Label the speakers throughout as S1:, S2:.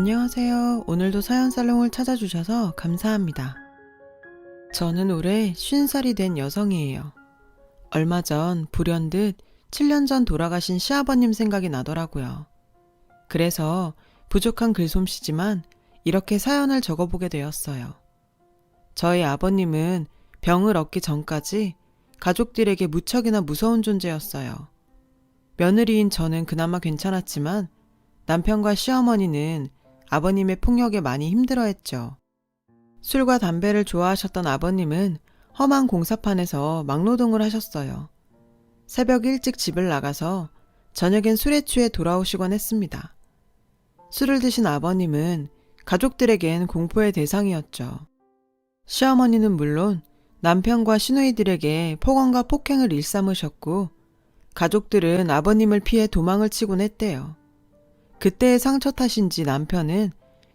S1: 안녕하세요. 오늘도 사연살롱을 찾아주셔서 감사합니다. 저는 올해 50살이 된 여성이에요. 얼마 전 불현듯 7년 전 돌아가신 시아버님 생각이 나더라고요. 그래서 부족한 글솜씨지만 이렇게 사연을 적어보게 되었어요. 저희 아버님은 병을 얻기 전까지 가족들에게 무척이나 무서운 존재였어요. 며느리인 저는 그나마 괜찮았지만 남편과 시어머니는 아버님의 폭력에 많이 힘들어했죠. 술과 담배를 좋아하셨던 아버님은 험한 공사판에서 막노동을 하셨어요. 새벽 일찍 집을 나가서 저녁엔 술에 취해 돌아오시곤 했습니다. 술을 드신 아버님은 가족들에겐 공포의 대상이었죠. 시어머니는 물론 남편과 시누이들에게 폭언과 폭행을 일삼으셨고 가족들은 아버님을 피해 도망을 치곤 했대요. 그때의 상처 탓인지 남편은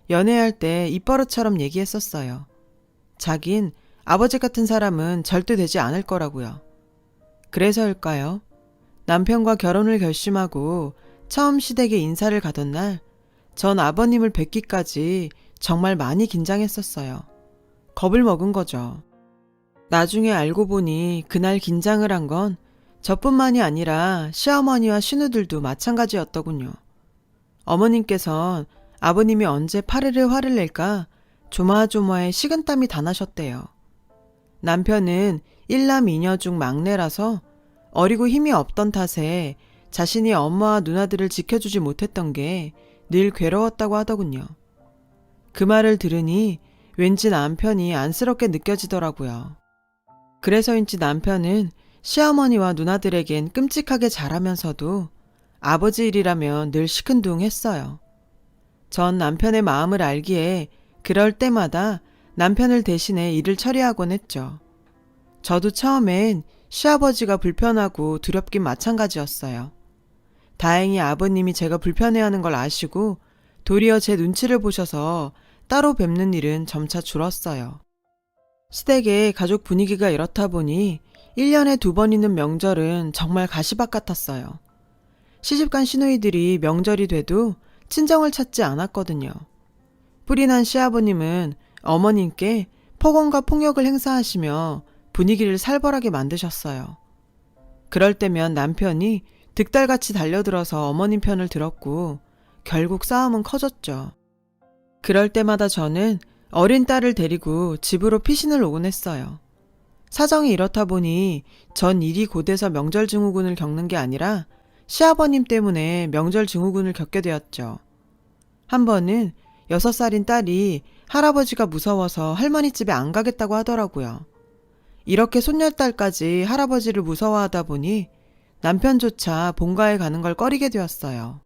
S1: 연애할 때 입버릇처럼 얘기했었어요. 자긴 아버지 같은 사람은 절대 되지 않을 거라고요. 그래서일까요? 남편과 결혼을 결심하고 처음 시댁에 인사를 가던 날, 전 아버님을 뵙기까지 정말 많이 긴장했었어요. 겁을 먹은 거죠. 나중에 알고 보니 그날 긴장을 한 건 저뿐만이 아니라 시어머니와 시누들도 마찬가지였더군요. 어머님께선 아버님이 언제 파르르 화를 낼까 조마조마해 식은땀이 다 나셨대요. 남편은 1남 2녀 중 막내라서 어리고 힘이 없던 탓에 자신이 엄마와 누나들을 지켜주지 못했던 게 늘 괴로웠다고 하더군요. 그 말을 들으니 왠지 남편이 안쓰럽게 느껴지더라고요. 그래서인지 남편은 시어머니와 누나들에겐 끔찍하게 잘하면서도 아버지 일이라면 늘 시큰둥했어요. 전 남편의 마음을 알기에 그럴 때마다 남편을 대신해 일을 처리하곤 했죠. 저도 처음엔 시아버지가 불편하고 두렵긴 마찬가지였어요. 다행히 아버님이 제가 불편해하는 걸 아시고 도리어 제 눈치를 보셔서 따로 뵙는 일은 점차 줄었어요. 시댁의 가족 분위기가 이렇다 보니 1년에 2번 있는 명절은 정말 가시밭 같았어요. 시집간 시누이들이 명절이 돼도 친정을 찾지 않았거든요. 뿔이 난 시아버님은 어머님께 폭언과 폭력을 행사하시며 분위기를 살벌하게 만드셨어요. 그럴 때면 남편이 득달같이 달려들어서 어머님 편을 들었고 결국 싸움은 커졌죠. 그럴 때마다 저는 어린 딸을 데리고 집으로 피신을 오곤 했어요. 사정이 이렇다 보니 전 일이 곧해서 명절 증후군을 겪는 게 아니라 시아버님 때문에 명절 증후군을 겪게 되었죠. 한 번은 6살인 딸이 할아버지가 무서워서 할머니 집에 안 가겠다고 하더라고요. 이렇게 손녀딸까지 할아버지를 무서워하다 보니 남편조차 본가에 가는 걸 꺼리게 되었어요.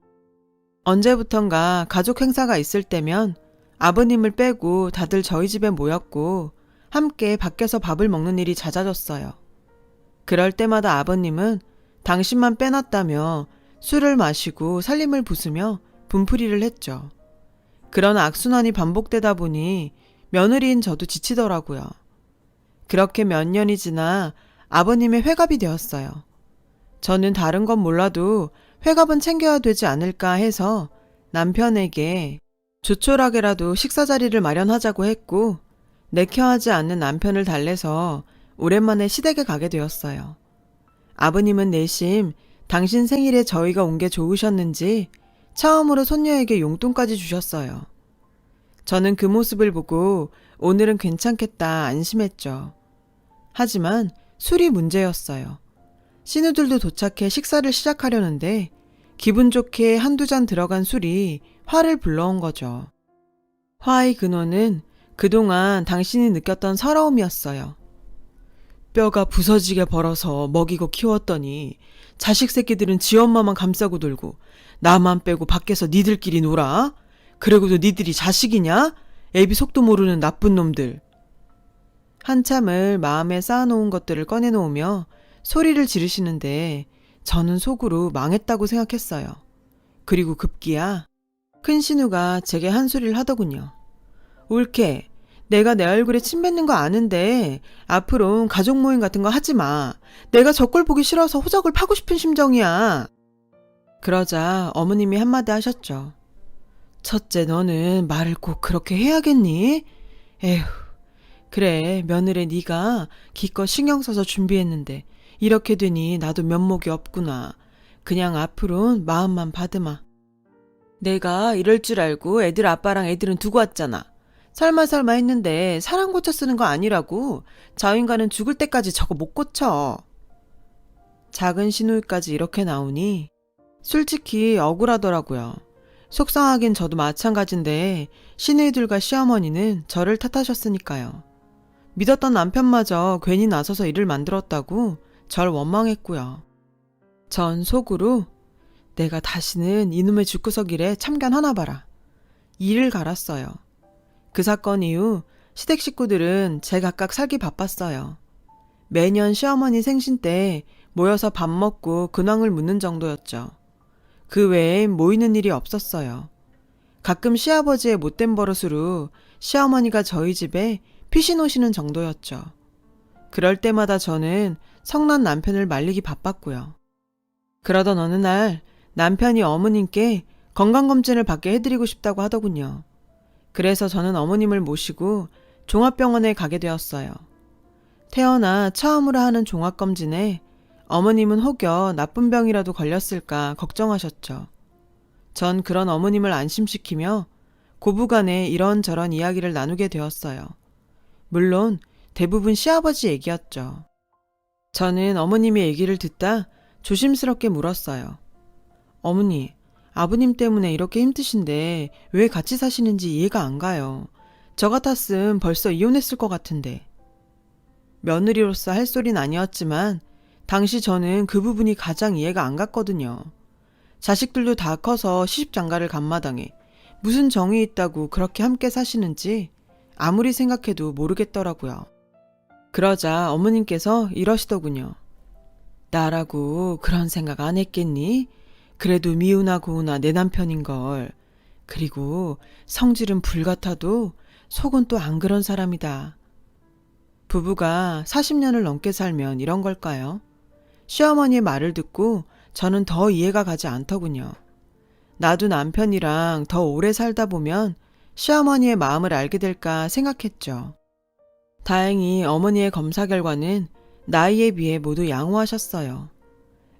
S1: 언제부턴가 가족 행사가 있을 때면 아버님을 빼고 다들 저희 집에 모였고 함께 밖에서 밥을 먹는 일이 잦아졌어요. 그럴 때마다 아버님은 당신만 빼놨다며 술을 마시고 살림을 부수며 분풀이를 했죠. 그런 악순환이 반복되다 보니 며느리인 저도 지치더라고요. 그렇게 몇 년이 지나 아버님의 회갑이 되었어요. 저는 다른 건 몰라도 회갑은 챙겨야 되지 않을까 해서 남편에게 조촐하게라도 식사 자리를 마련하자고 했고 내켜하지 않는 남편을 달래서 오랜만에 시댁에 가게 되었어요. 아버님은 내심 당신 생일에 저희가 온 게 좋으셨는지 처음으로 손녀에게 용돈까지 주셨어요. 저는 그 모습을 보고 오늘은 괜찮겠다 안심했죠. 하지만 술이 문제였어요. 시누들도 도착해 식사를 시작하려는데 기분 좋게 한두 잔 들어간 술이 화를 불러온 거죠. 화의 근원은 그동안 당신이 느꼈던 서러움이었어요. 뼈가 부서지게 벌어서 먹이고 키웠더니 자식 새끼들은 지 엄마만 감싸고 놀고 나만 빼고 밖에서 니들끼리 놀아? 그리고도 니들이 자식이냐? 애비 속도 모르는 나쁜 놈들. 한참을 마음에 쌓아놓은 것들을 꺼내놓으며 소리를 지르시는데 저는 속으로 망했다고 생각했어요. 그리고 급기야 큰 신우가 제게 한 소리를 하더군요. 옳게 내가 내 얼굴에 침 뱉는 거 아는데 앞으로 가족 모임 같은 거 하지 마. 내가 저 꼴 보기 싫어서 호적을 파고 싶은 심정이야. 그러자 어머님이 한마디 하셨죠. 첫째, 너는 말을 꼭 그렇게 해야겠니? 에휴, 그래, 며느리 네가 기껏 신경 써서 준비했는데 이렇게 되니 나도 면목이 없구나. 그냥 앞으로는 마음만 받으마. 내가 이럴 줄 알고 애들 아빠랑 애들은 두고 왔잖아. 설마 했는데 사람 고쳐 쓰는 거 아니라고. 저 인간은 죽을 때까지 저거 못 고쳐. 작은 시누이까지 이렇게 나오니 솔직히 억울하더라고요. 속상하긴 저도 마찬가지인데 시누이들과 시어머니는 저를 탓하셨으니까요. 믿었던 남편마저 괜히 나서서 일을 만들었다고 절 원망했고요. 전 속으로 내가 다시는 이놈의 집구석 일에 참견하나 봐라. 이를 갈았어요. 그 사건 이후 시댁 식구들은 제각각 살기 바빴어요. 매년 시어머니 생신 때 모여서 밥 먹고 근황을 묻는 정도였죠. 그 외엔 모이는 일이 없었어요. 가끔 시아버지의 못된 버릇으로 시어머니가 저희 집에 피신 오시는 정도였죠. 그럴 때마다 저는 성난 남편을 말리기 바빴고요. 그러던 어느 날 남편이 어머님께 건강검진을 받게 해드리고 싶다고 하더군요. 그래서 저는 어머님을 모시고 종합병원에 가게 되었어요. 태어나 처음으로 하는 종합검진에 어머님은 혹여 나쁜 병이라도 걸렸을까 걱정하셨죠. 전 그런 어머님을 안심시키며 고부간에 이런저런 이야기를 나누게 되었어요. 물론 대부분 시아버지 얘기였죠. 저는 어머님의 얘기를 듣다 조심스럽게 물었어요. 어머니, 아버님 때문에 이렇게 힘드신데 왜 같이 사시는지 이해가 안 가요. 저 같았음 벌써 이혼했을 것 같은데. 며느리로서 할 소린 아니었지만 당시 저는 그 부분이 가장 이해가 안 갔거든요. 자식들도 다 커서 시집장가를 간 마당에 무슨 정이 있다고 그렇게 함께 사시는지 아무리 생각해도 모르겠더라고요. 그러자 어머님께서 이러시더군요. 나라고 그런 생각 안 했겠니? 그래도 미우나 고우나 내 남편인걸. 그리고 성질은 불같아도 속은 또 안 그런 사람이다. 부부가 40년을 넘게 살면 이런 걸까요? 시어머니의 말을 듣고 저는 더 이해가 가지 않더군요. 나도 남편이랑 더 오래 살다 보면 시어머니의 마음을 알게 될까 생각했죠. 다행히 어머니의 검사 결과는 나이에 비해 모두 양호하셨어요.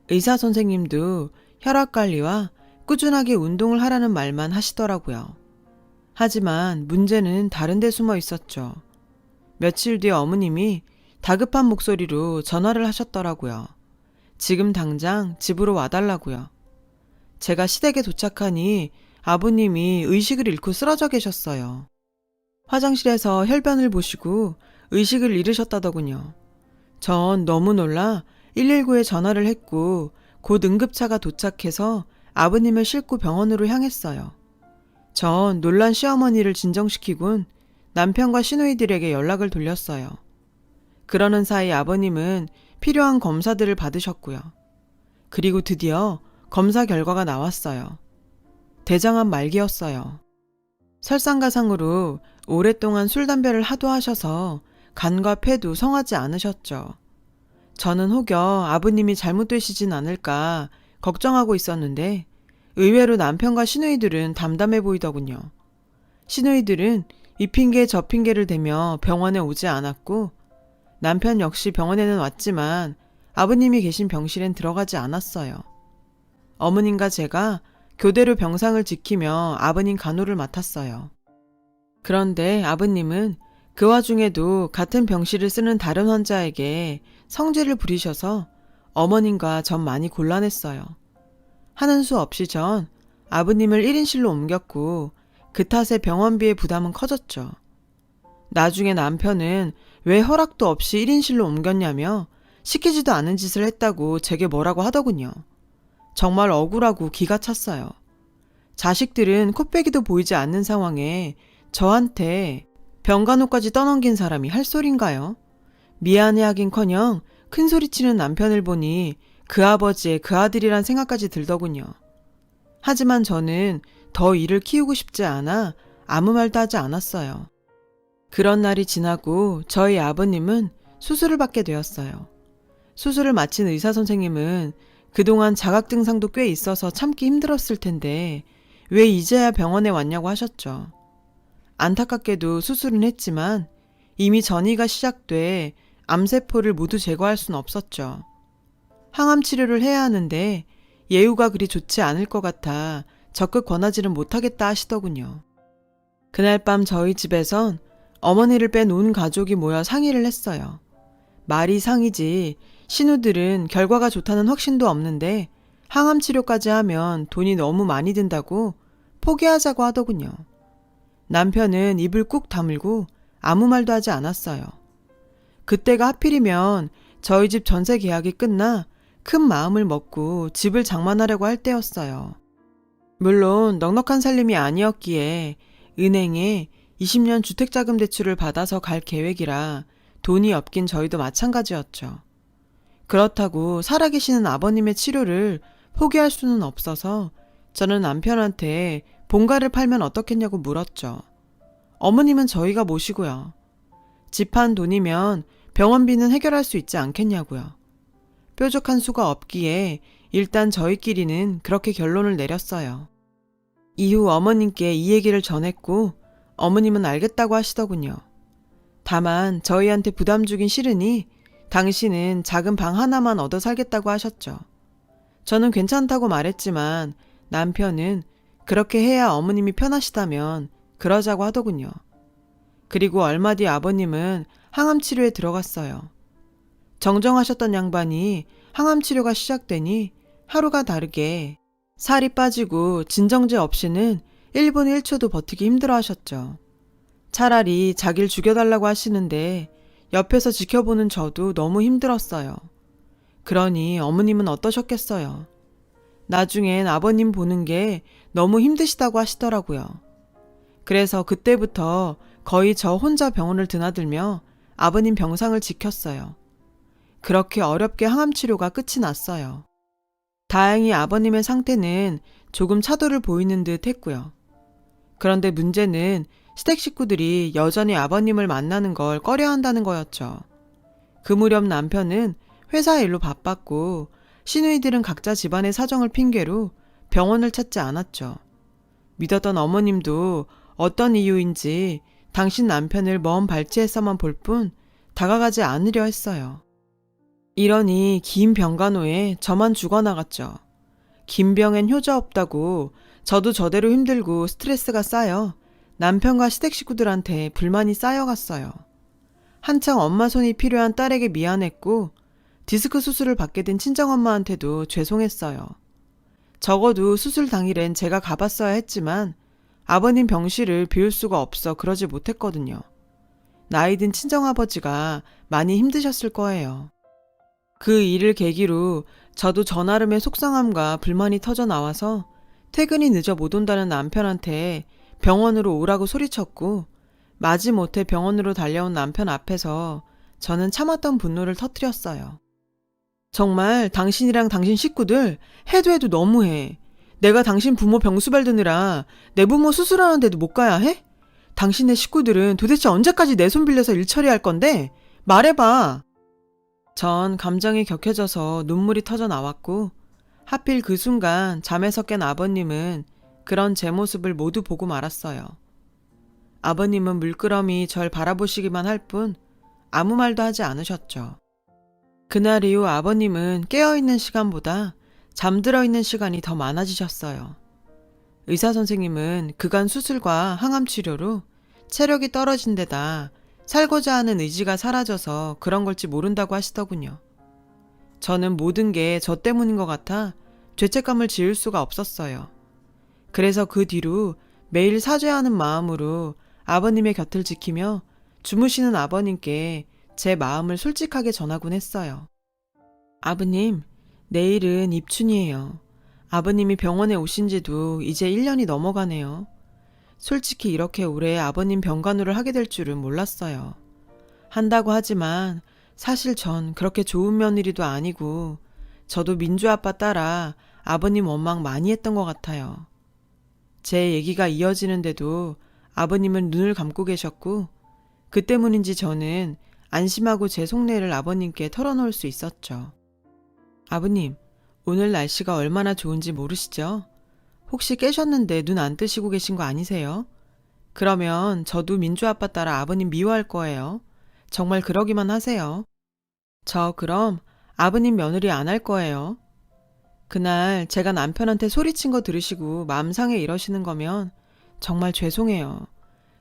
S1: 의사 선생님도 혈압관리와 꾸준하게 운동을 하라는 말만 하시더라고요. 하지만 문제는 다른 데 숨어 있었죠. 며칠 뒤에 어머님이 다급한 목소리로 전화를 하셨더라고요. 지금 당장 집으로 와달라고요. 제가 시댁에 도착하니 아버님이 의식을 잃고 쓰러져 계셨어요. 화장실에서 혈변을 보시고 의식을 잃으셨다더군요. 전 너무 놀라 119에 전화를 했고 곧 응급차가 도착해서 아버님을 싣고 병원으로 향했어요. 전 놀란 시어머니를 진정시키곤 남편과 시누이들에게 연락을 돌렸어요. 그러는 사이 아버님은 필요한 검사들을 받으셨고요. 그리고 드디어 검사 결과가 나왔어요. 대장암 말기였어요. 설상가상으로 오랫동안 술, 담배를 하도 하셔서 간과 폐도 성하지 않으셨죠. 저는 혹여 아버님이 잘못되시진 않을까 걱정하고 있었는데 의외로 남편과 시누이들은 담담해 보이더군요. 시누이들은 이 핑계 저 핑계를 대며 병원에 오지 않았고 남편 역시 병원에는 왔지만 아버님이 계신 병실엔 들어가지 않았어요. 어머님과 제가 교대로 병상을 지키며 아버님 간호를 맡았어요. 그런데 아버님은 그 와중에도 같은 병실을 쓰는 다른 환자에게 성질을 부리셔서 어머님과 전 많이 곤란했어요. 하는 수 없이 전 아버님을 1인실로 옮겼고 그 탓에 병원비의 부담은 커졌죠. 나중에 남편은 왜 허락도 없이 1인실로 옮겼냐며 시키지도 않은 짓을 했다고 제게 뭐라고 하더군요. 정말 억울하고 기가 찼어요. 자식들은 코빼기도 보이지 않는 상황에 저한테 병간호까지 떠넘긴 사람이 할 소린가요? 미안해하긴커녕 큰 소리치는 남편을 보니 그 아버지의 그 아들이란 생각까지 들더군요. 하지만 저는 더 일을 키우고 싶지 않아 아무 말도 하지 않았어요. 그런 날이 지나고 저희 아버님은 수술을 받게 되었어요. 수술을 마친 의사 선생님은 그동안 자각 증상도 꽤 있어서 참기 힘들었을 텐데 왜 이제야 병원에 왔냐고 하셨죠. 안타깝게도 수술은 했지만 이미 전이가 시작돼 암세포를 모두 제거할 수는 없었죠. 항암 치료를 해야 하는데 예후가 그리 좋지 않을 것 같아 적극 권하지는 못하겠다 하시더군요. 그날 밤 저희 집에선 어머니를 뺀 온 가족이 모여 상의를 했어요. 말이 상이지 신우들은 결과가 좋다는 확신도 없는데 항암 치료까지 하면 돈이 너무 많이 든다고 포기하자고 하더군요. 남편은 입을 꾹 다물고 아무 말도 하지 않았어요. 그때가 하필이면 저희 집 전세 계약이 끝나 큰 마음을 먹고 집을 장만하려고 할 때였어요. 물론 넉넉한 살림이 아니었기에 은행에 20년 주택자금 대출을 받아서 갈 계획이라 돈이 없긴 저희도 마찬가지였죠. 그렇다고 살아계시는 아버님의 치료를 포기할 수는 없어서 저는 남편한테 본가를 팔면 어떻겠냐고 물었죠. 어머님은 저희가 모시고요. 집 한 돈이면 병원비는 해결할 수 있지 않겠냐고요. 뾰족한 수가 없기에 일단 저희끼리는 그렇게 결론을 내렸어요. 이후 어머님께 이 얘기를 전했고 어머님은 알겠다고 하시더군요. 다만 저희한테 부담 주긴 싫으니 당신은 작은 방 하나만 얻어 살겠다고 하셨죠. 저는 괜찮다고 말했지만 남편은 그렇게 해야 어머님이 편하시다면 그러자고 하더군요. 그리고 얼마 뒤 아버님은 항암 치료에 들어갔어요. 정정하셨던 양반이 항암 치료가 시작되니 하루가 다르게 살이 빠지고 진정제 없이는 1분 1초도 버티기 힘들어 하셨죠. 차라리 자기를 죽여달라고 하시는데 옆에서 지켜보는 저도 너무 힘들었어요. 그러니 어머님은 어떠셨겠어요. 나중엔 아버님 보는 게 너무 힘드시다고 하시더라고요. 그래서 그때부터 거의 저 혼자 병원을 드나들며 아버님 병상을 지켰어요. 그렇게 어렵게 항암 치료가 끝이 났어요. 다행히 아버님의 상태는 조금 차도를 보이는 듯 했고요. 그런데 문제는 시댁 식구들이 여전히 아버님을 만나는 걸 꺼려한다는 거였죠. 그 무렵 남편은 회사 일로 바빴고 시누이들은 각자 집안의 사정을 핑계로 병원을 찾지 않았죠. 믿었던 어머님도 어떤 이유인지 당신 남편을 먼 발치에서만 볼 뿐 다가가지 않으려 했어요. 이러니 긴 병간호에 저만 죽어나갔죠. 긴 병엔 효자 없다고 저도 저대로 힘들고 스트레스가 쌓여 남편과 시댁 식구들한테 불만이 쌓여갔어요. 한창 엄마 손이 필요한 딸에게 미안했고 디스크 수술을 받게 된 친정엄마한테도 죄송했어요. 적어도 수술 당일엔 제가 가봤어야 했지만 아버님 병실을 비울 수가 없어 그러지 못했거든요. 나이 든 친정아버지가 많이 힘드셨을 거예요. 그 일을 계기로 저도 저 나름의 속상함과 불만이 터져 나와서 퇴근이 늦어 못 온다는 남편한테 병원으로 오라고 소리쳤고 마지못해 병원으로 달려온 남편 앞에서 저는 참았던 분노를 터뜨렸어요. 정말 당신이랑 당신 식구들 해도 해도 너무해. 내가 당신 부모 병수발 드느라 내 부모 수술하는데도 못 가야 해? 당신네 식구들은 도대체 언제까지 내 손 빌려서 일 처리할 건데? 말해봐. 전 감정이 격해져서 눈물이 터져 나왔고 하필 그 순간 잠에서 깬 아버님은 그런 제 모습을 모두 보고 말았어요. 아버님은 물끄러미 절 바라보시기만 할 뿐 아무 말도 하지 않으셨죠. 그날 이후 아버님은 깨어있는 시간보다 잠들어 있는 시간이 더 많아지셨어요. 의사 선생님은 그간 수술과 항암 치료로 체력이 떨어진 데다 살고자 하는 의지가 사라져서 그런 걸지 모른다고 하시더군요. 저는 모든 게 저 때문인 것 같아 죄책감을 지을 수가 없었어요. 그래서 그 뒤로 매일 사죄하는 마음으로 아버님의 곁을 지키며 주무시는 아버님께 제 마음을 솔직하게 전하곤 했어요. 아버님, 내일은 입춘이에요. 아버님이 병원에 오신 지도 이제 1년이 넘어가네요. 솔직히 이렇게 오래 아버님 병간호를 하게 될 줄은 몰랐어요. 한다고 하지만 사실 전 그렇게 좋은 며느리도 아니고 저도 민주 아빠 따라 아버님 원망 많이 했던 것 같아요. 제 얘기가 이어지는데도 아버님은 눈을 감고 계셨고 그 때문인지 저는 안심하고 제 속내를 아버님께 털어놓을 수 있었죠. 아버님, 오늘 날씨가 얼마나 좋은지 모르시죠? 혹시 깨셨는데 눈 안 뜨시고 계신 거 아니세요? 그러면 저도 민주 아빠 따라 아버님 미워할 거예요. 정말 그러기만 하세요. 저 그럼 아버님 며느리 안 할 거예요. 그날 제가 남편한테 소리친 거 들으시고 마음 상해 이러시는 거면 정말 죄송해요.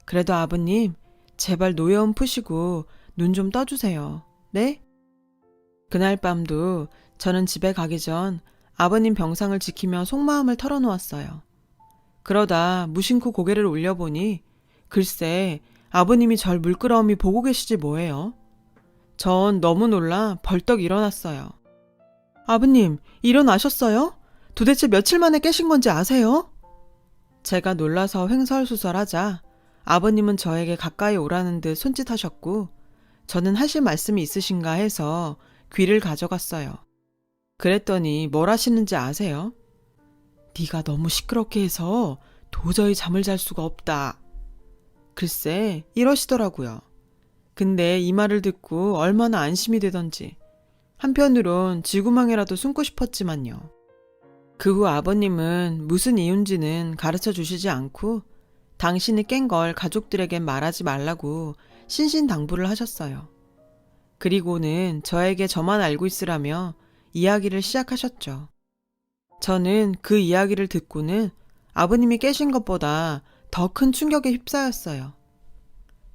S1: 그래도 아버님, 제발 노여움 푸시고 눈 좀 떠주세요. 네? 그날 밤도 저는 집에 가기 전 아버님 병상을 지키며 속마음을 털어놓았어요. 그러다 무심코 고개를 올려보니 글쎄 아버님이 절 물끄러미 보고 계시지 뭐예요. 전 너무 놀라 벌떡 일어났어요. 아버님, 일어나셨어요? 도대체 며칠 만에 깨신 건지 아세요? 제가 놀라서 횡설수설하자 아버님은 저에게 가까이 오라는 듯 손짓하셨고 저는 하실 말씀이 있으신가 해서 귀를 가져갔어요. 그랬더니 뭘 하시는지 아세요? 네가 너무 시끄럽게 해서 도저히 잠을 잘 수가 없다. 글쎄 이러시더라고요. 근데 이 말을 듣고 얼마나 안심이 되던지 한편으론 쥐구멍이라도 숨고 싶었지만요. 그 후 아버님은 무슨 이유인지는 가르쳐 주시지 않고 당신이 깬 걸 가족들에겐 말하지 말라고 신신당부를 하셨어요. 그리고는 저에게 저만 알고 있으라며 이야기를 시작하셨죠. 저는 그 이야기를 듣고는 아버님이 깨신 것보다 더 큰 충격에 휩싸였어요.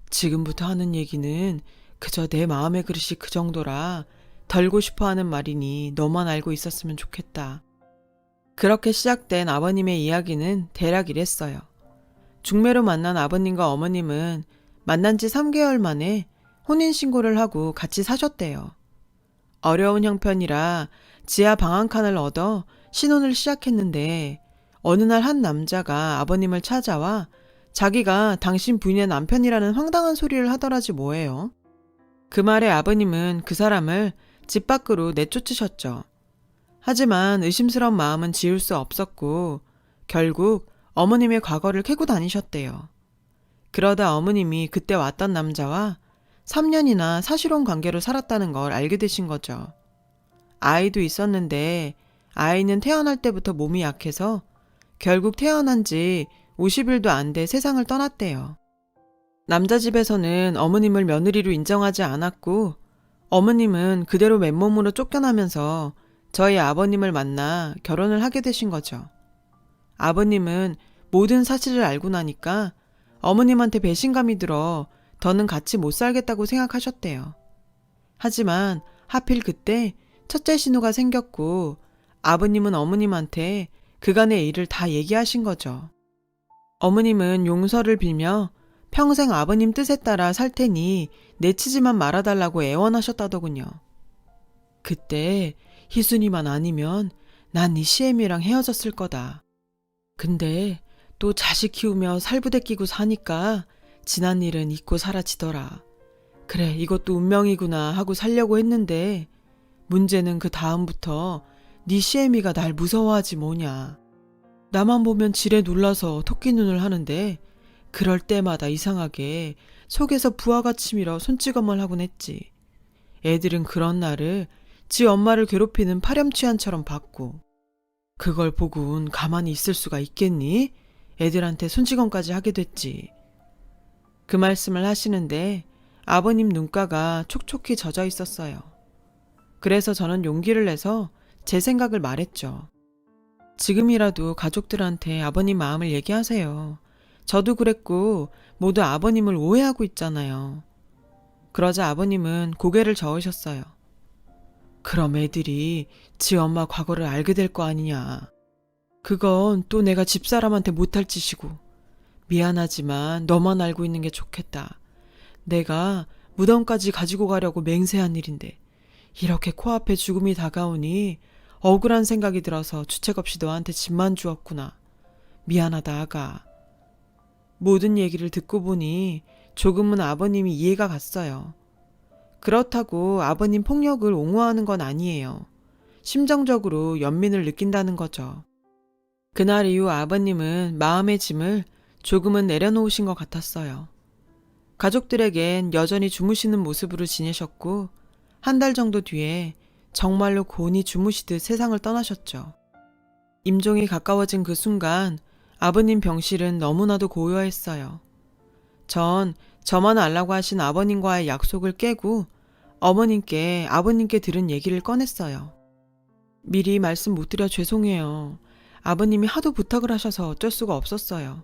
S1: 지금부터 하는 얘기는 그저 내 마음의 그릇이 그 정도라 덜고 싶어 하는 말이니 너만 알고 있었으면 좋겠다. 그렇게 시작된 아버님의 이야기는 대략 이랬어요. 중매로 만난 아버님과 어머님은 만난 지 3개월 만에 혼인신고를 하고 같이 사셨대요. 어려운 형편이라 지하 방 한 칸을 얻어 신혼을 시작했는데 어느 날 한 남자가 아버님을 찾아와 자기가 당신 부인의 남편이라는 황당한 소리를 하더라지 뭐예요. 그 말에 아버님은 그 사람을 집 밖으로 내쫓으셨죠. 하지만 의심스러운 마음은 지울 수 없었고 결국 어머님의 과거를 캐고 다니셨대요. 그러다 어머님이 그때 왔던 남자와 3년이나 사실혼 관계로 살았다는 걸 알게 되신 거죠. 아이도 있었는데 아이는 태어날 때부터 몸이 약해서 결국 태어난 지 50일도 안 돼 세상을 떠났대요. 남자 집에서는 어머님을 며느리로 인정하지 않았고 어머님은 그대로 맨몸으로 쫓겨나면서 저희 아버님을 만나 결혼을 하게 되신 거죠. 아버님은 모든 사실을 알고 나니까 어머님한테 배신감이 들어 더는 같이 못 살겠다고 생각하셨대요. 하지만 하필 그때 첫째 신우가 생겼고 아버님은 어머님한테 그간의 일을 다 얘기하신 거죠. 어머님은 용서를 빌며 평생 아버님 뜻에 따라 살 테니 내치지만 말아달라고 애원하셨다더군요. 그때 희순이만 아니면 난 이 시애미랑 헤어졌을 거다. 근데 또 자식 키우며 살부대 끼고 사니까 지난 일은 잊고 사라지더라. 그래, 이것도 운명이구나 하고 살려고 했는데 문제는 그 다음부터 네 시애미가 날 무서워하지 뭐냐. 나만 보면 지레 놀라서 토끼 눈을 하는데 그럴 때마다 이상하게 속에서 부하같이 밀어 손찌검을 하곤 했지. 애들은 그런 나를 지 엄마를 괴롭히는 파렴치한처럼 봤고 그걸 보곤 가만히 있을 수가 있겠니? 애들한테 손찌검까지 하게 됐지. 그 말씀을 하시는데 아버님 눈가가 촉촉히 젖어 있었어요. 그래서 저는 용기를 내서 제 생각을 말했죠. 지금이라도 가족들한테 아버님 마음을 얘기하세요. 저도 그랬고 모두 아버님을 오해하고 있잖아요. 그러자 아버님은 고개를 저으셨어요. 그럼 애들이 지 엄마 과거를 알게 될 거 아니냐. 그건 또 내가 집사람한테 못할 짓이고 미안하지만 너만 알고 있는 게 좋겠다. 내가 무덤까지 가지고 가려고 맹세한 일인데 이렇게 코앞에 죽음이 다가오니 억울한 생각이 들어서 주책 없이 너한테 집만 주었구나. 미안하다 아가. 모든 얘기를 듣고 보니 조금은 아버님이 이해가 갔어요. 그렇다고 아버님 폭력을 옹호하는 건 아니에요. 심정적으로 연민을 느낀다는 거죠. 그날 이후 아버님은 마음의 짐을 조금은 내려놓으신 것 같았어요. 가족들에겐 여전히 주무시는 모습으로 지내셨고 한 달 정도 뒤에 정말로 곤히 주무시듯 세상을 떠나셨죠. 임종이 가까워진 그 순간 아버님 병실은 너무나도 고요했어요. 전 저만 알라고 하신 아버님과의 약속을 깨고 어머님께 아버님께 들은 얘기를 꺼냈어요. 미리 말씀 못 드려 죄송해요. 아버님이 하도 부탁을 하셔서 어쩔 수가 없었어요.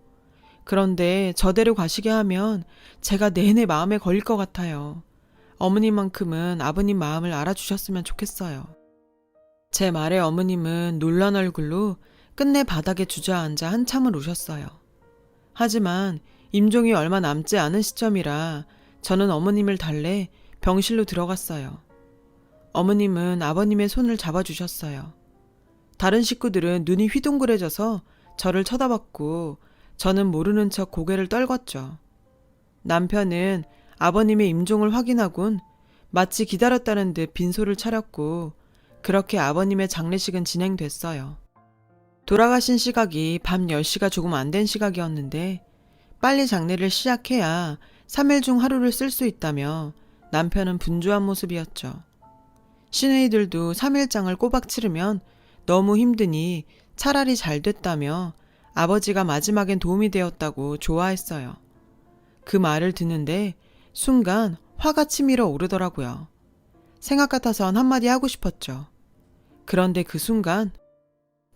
S1: 그런데 저대로 가시게 하면 제가 내내 마음에 걸릴 것 같아요. 어머님만큼은 아버님 마음을 알아주셨으면 좋겠어요. 제 말에 어머님은 놀란 얼굴로 끝내 바닥에 주저앉아 한참을 우셨어요. 하지만 임종이 얼마 남지 않은 시점이라 저는 어머님을 달래 병실로 들어갔어요. 어머님은 아버님의 손을 잡아주셨어요. 다른 식구들은 눈이 휘둥그레져서 저를 쳐다봤고 저는 모르는 척 고개를 떨궜죠. 남편은 아버님의 임종을 확인하곤 마치 기다렸다는 듯 빈소를 차렸고 그렇게 아버님의 장례식은 진행됐어요. 돌아가신 시각이 밤 10시가 조금 안 된 시각이었는데 빨리 장례를 시작해야 3일 중 하루를 쓸 수 있다며 남편은 분주한 모습이었죠. 시누이들도 3일장을 꼬박 치르면 너무 힘드니 차라리 잘 됐다며 아버지가 마지막엔 도움이 되었다고 좋아했어요. 그 말을 듣는데 순간 화가 치밀어 오르더라고요. 생각 같아선 한마디 하고 싶었죠. 그런데 그 순간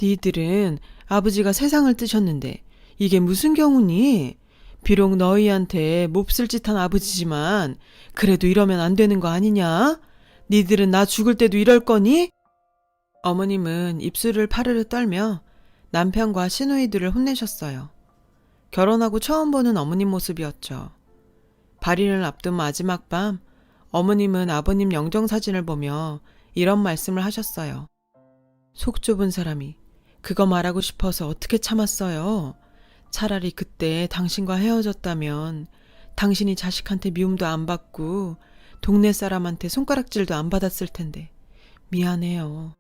S1: 니들은 아버지가 세상을 뜨셨는데 이게 무슨 경우니? 비록 너희한테 몹쓸 짓한 아버지지만 그래도 이러면 안 되는 거 아니냐? 니들은 나 죽을 때도 이럴 거니? 어머님은 입술을 파르르 떨며 남편과 시누이들을 혼내셨어요. 결혼하고 처음 보는 어머님 모습이었죠. 발인을 앞둔 마지막 밤 어머님은 아버님 영정사진을 보며 이런 말씀을 하셨어요. 속 좁은 사람이 그거 말하고 싶어서 어떻게 참았어요? 차라리 그때 당신과 헤어졌다면 당신이 자식한테 미움도 안 받고 동네 사람한테 손가락질도 안 받았을 텐데 미안해요.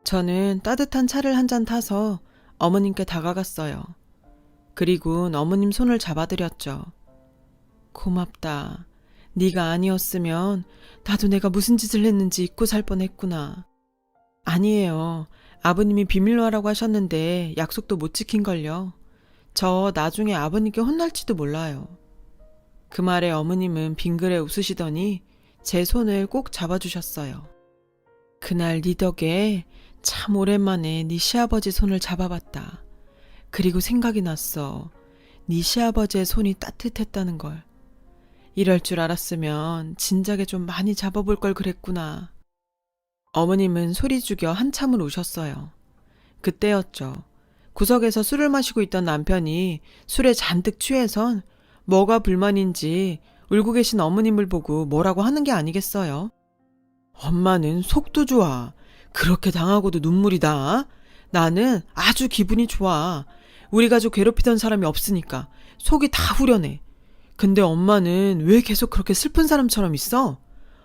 S1: 저는 따뜻한 차를 한 잔 타서 어머님께 다가갔어요. 그리고 어머님 손을 잡아드렸죠. 고맙다. 네가 아니었으면 나도 내가 무슨 짓을 했는지 잊고 살 뻔했구나. 아니에요. 아버님이 비밀로 하라고 하셨는데 약속도 못 지킨걸요. 저 나중에 아버님께 혼날지도 몰라요. 그 말에 어머님은 빙그레 웃으시더니 제 손을 꼭 잡아주셨어요. 그날 네 덕에 참 오랜만에 네 시아버지 손을 잡아봤다. 그리고 생각이 났어. 네 시아버지의 손이 따뜻했다는 걸. 이럴 줄 알았으면 진작에 좀 많이 잡아볼 걸 그랬구나. 어머님은 소리 죽여 한참을 우셨어요. 그때였죠. 구석에서 술을 마시고 있던 남편이 술에 잔뜩 취해선 뭐가 불만인지 울고 계신 어머님을 보고 뭐라고 하는 게 아니겠어요? 엄마는 속도 좋아. 그렇게 당하고도 눈물이 나? 나는 아주 기분이 좋아. 우리 가족 괴롭히던 사람이 없으니까 속이 다 후련해. 근데 엄마는 왜 계속 그렇게 슬픈 사람처럼 있어?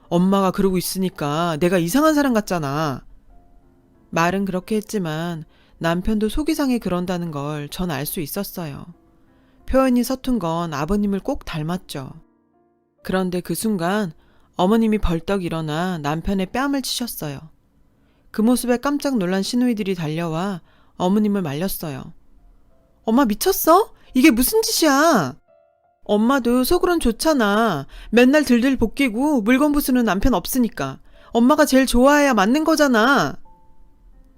S1: 엄마가 그러고 있으니까 내가 이상한 사람 같잖아. 말은 그렇게 했지만 남편도 속이 상해 그런다는 걸 전 알 수 있었어요. 표현이 서툰 건 아버님을 꼭 닮았죠. 그런데 그 순간 어머님이 벌떡 일어나 남편의 뺨을 치셨어요. 그 모습에 깜짝 놀란 시누이들이 달려와 어머님을 말렸어요. 엄마 미쳤어? 이게 무슨 짓이야? 엄마도 속으론 좋잖아. 맨날 들들 볶이고 물건 부수는 남편 없으니까. 엄마가 제일 좋아해야 맞는 거잖아.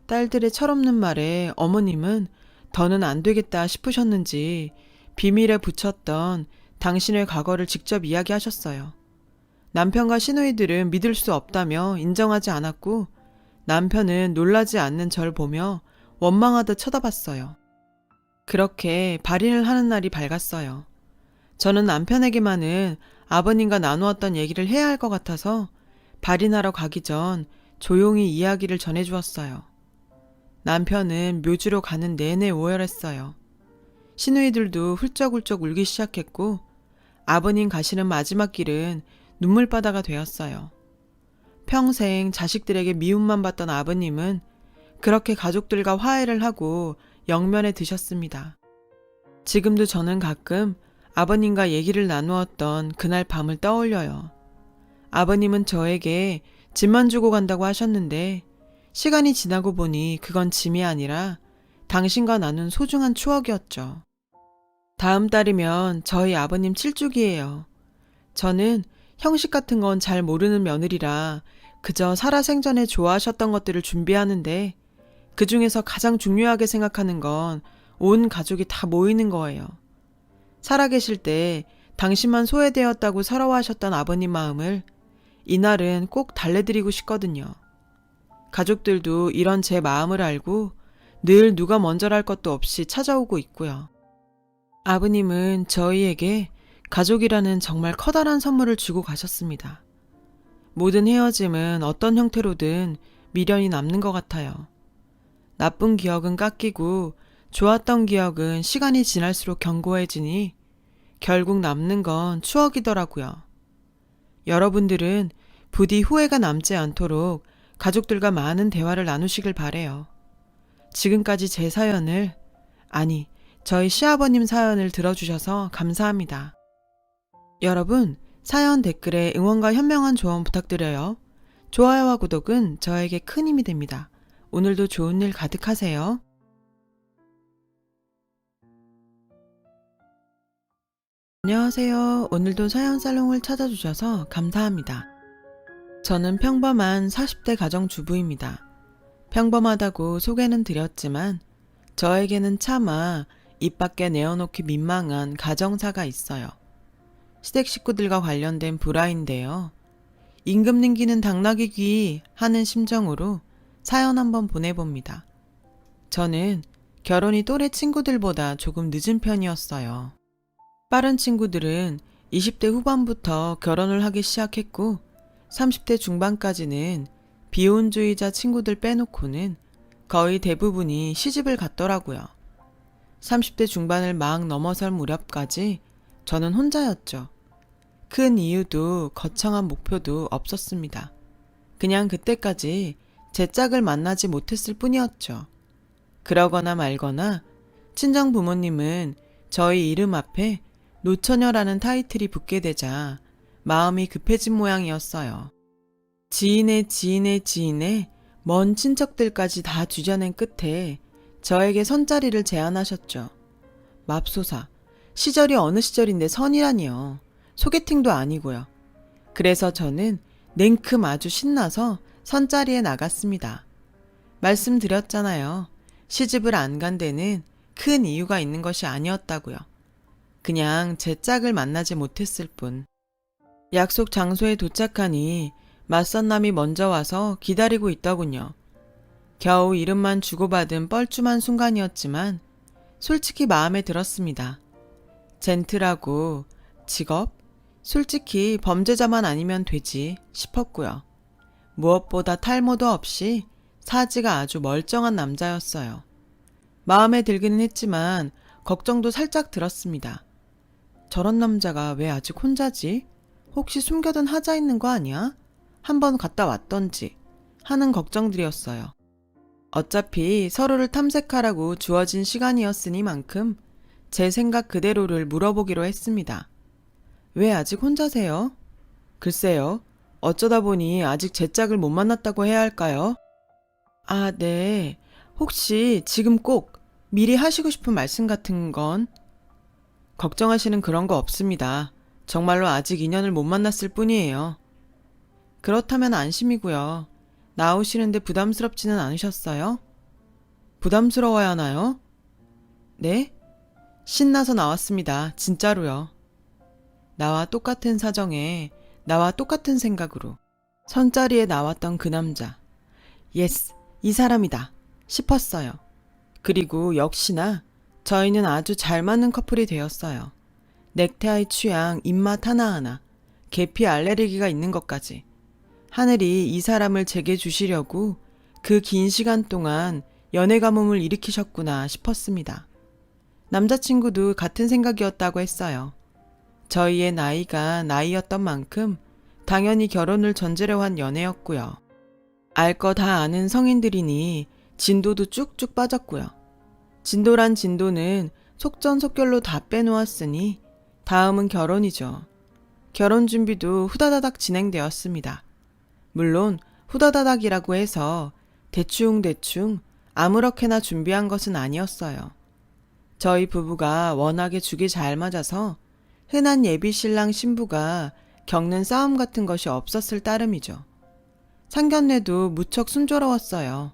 S1: 딸들의 철없는 말에 어머님은 더는 안 되겠다 싶으셨는지 비밀에 붙였던 당신의 과거를 직접 이야기하셨어요. 남편과 시누이들은 믿을 수 없다며 인정하지 않았고 남편은 놀라지 않는 절 보며 원망하듯 쳐다봤어요. 그렇게 발인을 하는 날이 밝았어요. 저는 남편에게만은 아버님과 나누었던 얘기를 해야 할 것 같아서 발인하러 가기 전 조용히 이야기를 전해주었어요. 남편은 묘지로 가는 내내 오열했어요. 시누이들도 훌쩍훌쩍 울기 시작했고 아버님 가시는 마지막 길은 눈물바다가 되었어요. 평생 자식들에게 미움만 받던 아버님은 그렇게 가족들과 화해를 하고 영면에 드셨습니다. 지금도 저는 가끔 아버님과 얘기를 나누었던 그날 밤을 떠올려요. 아버님은 저에게 집만 주고 간다고 하셨는데 시간이 지나고 보니 그건 짐이 아니라 당신과 나눈 소중한 추억이었죠. 다음 달이면 저희 아버님 7주기예요. 저는 형식 같은 건 잘 모르는 며느리라 그저 살아생전에 좋아하셨던 것들을 준비하는데 그 중에서 가장 중요하게 생각하는 건 온 가족이 다 모이는 거예요. 살아계실 때 당신만 소외되었다고 서러워하셨던 아버님 마음을 이날은 꼭 달래드리고 싶거든요. 가족들도 이런 제 마음을 알고 늘 누가 먼저랄 것도 없이 찾아오고 있고요. 아버님은 저희에게 가족이라는 정말 커다란 선물을 주고 가셨습니다. 모든 헤어짐은 어떤 형태로든 미련이 남는 것 같아요. 나쁜 기억은 깎이고 좋았던 기억은 시간이 지날수록 견고해지니 결국 남는 건 추억이더라고요. 여러분들은 부디 후회가 남지 않도록 가족들과 많은 대화를 나누시길 바래요. 지금까지 제 사연을, 아니, 저희 시아버님 사연을 들어주셔서 감사합니다. 여러분, 사연 댓글에 응원과 현명한 조언 부탁드려요. 좋아요와 구독은 저에게 큰 힘이 됩니다. 오늘도 좋은 일 가득하세요. 안녕하세요. 오늘도 사연살롱을 찾아주셔서 감사합니다. 저는 평범한 40대 가정주부입니다. 평범하다고 소개는 드렸지만 저에게는 차마 입 밖에 내어놓기 민망한 가정사가 있어요. 시댁 식구들과 관련된 불화인데요. 임금 능기는 당나귀 귀 하는 심정으로 사연 한번 보내봅니다. 저는 결혼이 또래 친구들보다 조금 늦은 편이었어요. 빠른 친구들은 20대 후반부터 결혼을 하기 시작했고 30대 중반까지는 비혼주의자 친구들 빼놓고는 거의 대부분이 시집을 갔더라고요. 30대 중반을 막 넘어설 무렵까지 저는 혼자였죠. 큰 이유도 거창한 목표도 없었습니다. 그냥 그때까지 제 짝을 만나지 못했을 뿐이었죠. 그러거나 말거나 친정 부모님은 저희 이름 앞에 노처녀라는 타이틀이 붙게 되자 마음이 급해진 모양이었어요. 지인의 지인의 지인의 먼 친척들까지 다 뒤져낸 끝에 저에게 선자리를 제안하셨죠. 맙소사, 시절이 어느 시절인데 선이라니요. 소개팅도 아니고요. 그래서 저는 냉큼 아주 신나서 선자리에 나갔습니다. 말씀드렸잖아요. 시집을 안 간 데는 큰 이유가 있는 것이 아니었다고요. 그냥 제 짝을 만나지 못했을 뿐. 약속 장소에 도착하니 맞선 남이 먼저 와서 기다리고 있더군요. 겨우 이름만 주고받은 뻘쭘한 순간이었지만 솔직히 마음에 들었습니다. 젠틀하고 직업? 솔직히 범죄자만 아니면 되지 싶었고요. 무엇보다 탈모도 없이 사지가 아주 멀쩡한 남자였어요. 마음에 들기는 했지만 걱정도 살짝 들었습니다. 저런 남자가 왜 아직 혼자지? 혹시 숨겨둔 하자 있는 거 아니야? 한번 갔다 왔던지 하는 걱정들이었어요. 어차피 서로를 탐색하라고 주어진 시간이었으니만큼 제 생각 그대로를 물어보기로 했습니다. 왜 아직 혼자세요? 글쎄요. 어쩌다 보니 아직 제 짝을 못 만났다고 해야 할까요? 아, 네. 혹시 지금 꼭 미리 하시고 싶은 말씀 같은 건? 걱정하시는 그런 거 없습니다. 정말로 아직 인연을 못 만났을 뿐이에요. 그렇다면 안심이고요. 나오시는데 부담스럽지는 않으셨어요? 부담스러워야 하나요? 네? 신나서 나왔습니다. 진짜로요. 나와 똑같은 사정에 나와 똑같은 생각으로 선자리에 나왔던 그 남자. 예스, 이 사람이다 싶었어요. 그리고 역시나 저희는 아주 잘 맞는 커플이 되었어요. 넥타이 취향, 입맛 하나하나, 계피 알레르기가 있는 것까지. 하늘이 이 사람을 제게 주시려고 그 긴 시간 동안 연애 가뭄을 일으키셨구나 싶었습니다. 남자친구도 같은 생각이었다고 했어요. 저희의 나이가 나이였던 만큼 당연히 결혼을 전제로 한 연애였고요. 알 거 다 아는 성인들이니 진도도 쭉쭉 빠졌고요. 진도란 진도는 속전속결로 다 빼놓았으니 다음은 결혼이죠. 결혼 준비도 후다다닥 진행되었습니다. 물론 후다다닥이라고 해서 대충대충 아무렇게나 준비한 것은 아니었어요. 저희 부부가 워낙에 죽이 잘 맞아서 흔한 예비신랑 신부가 겪는 싸움 같은 것이 없었을 따름이죠. 상견례도 무척 순조로웠어요.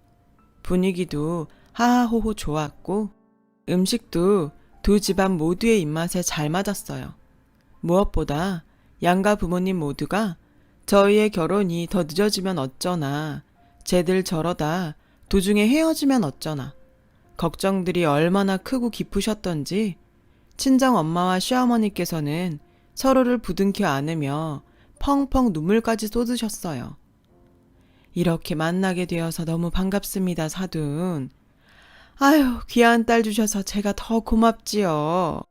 S1: 분위기도 하하호호 좋았고 음식도 두 집안 모두의 입맛에 잘 맞았어요. 무엇보다 양가 부모님 모두가 저희의 결혼이 더 늦어지면 어쩌나, 쟤들 저러다 도중에 헤어지면 어쩌나 걱정들이 얼마나 크고 깊으셨던지 친정 엄마와 시어머니께서는 서로를 부둥켜 안으며 펑펑 눈물까지 쏟으셨어요. 이렇게 만나게 되어서 너무 반갑습니다, 사돈. 아유, 귀한 딸 주셔서 제가 더 고맙지요.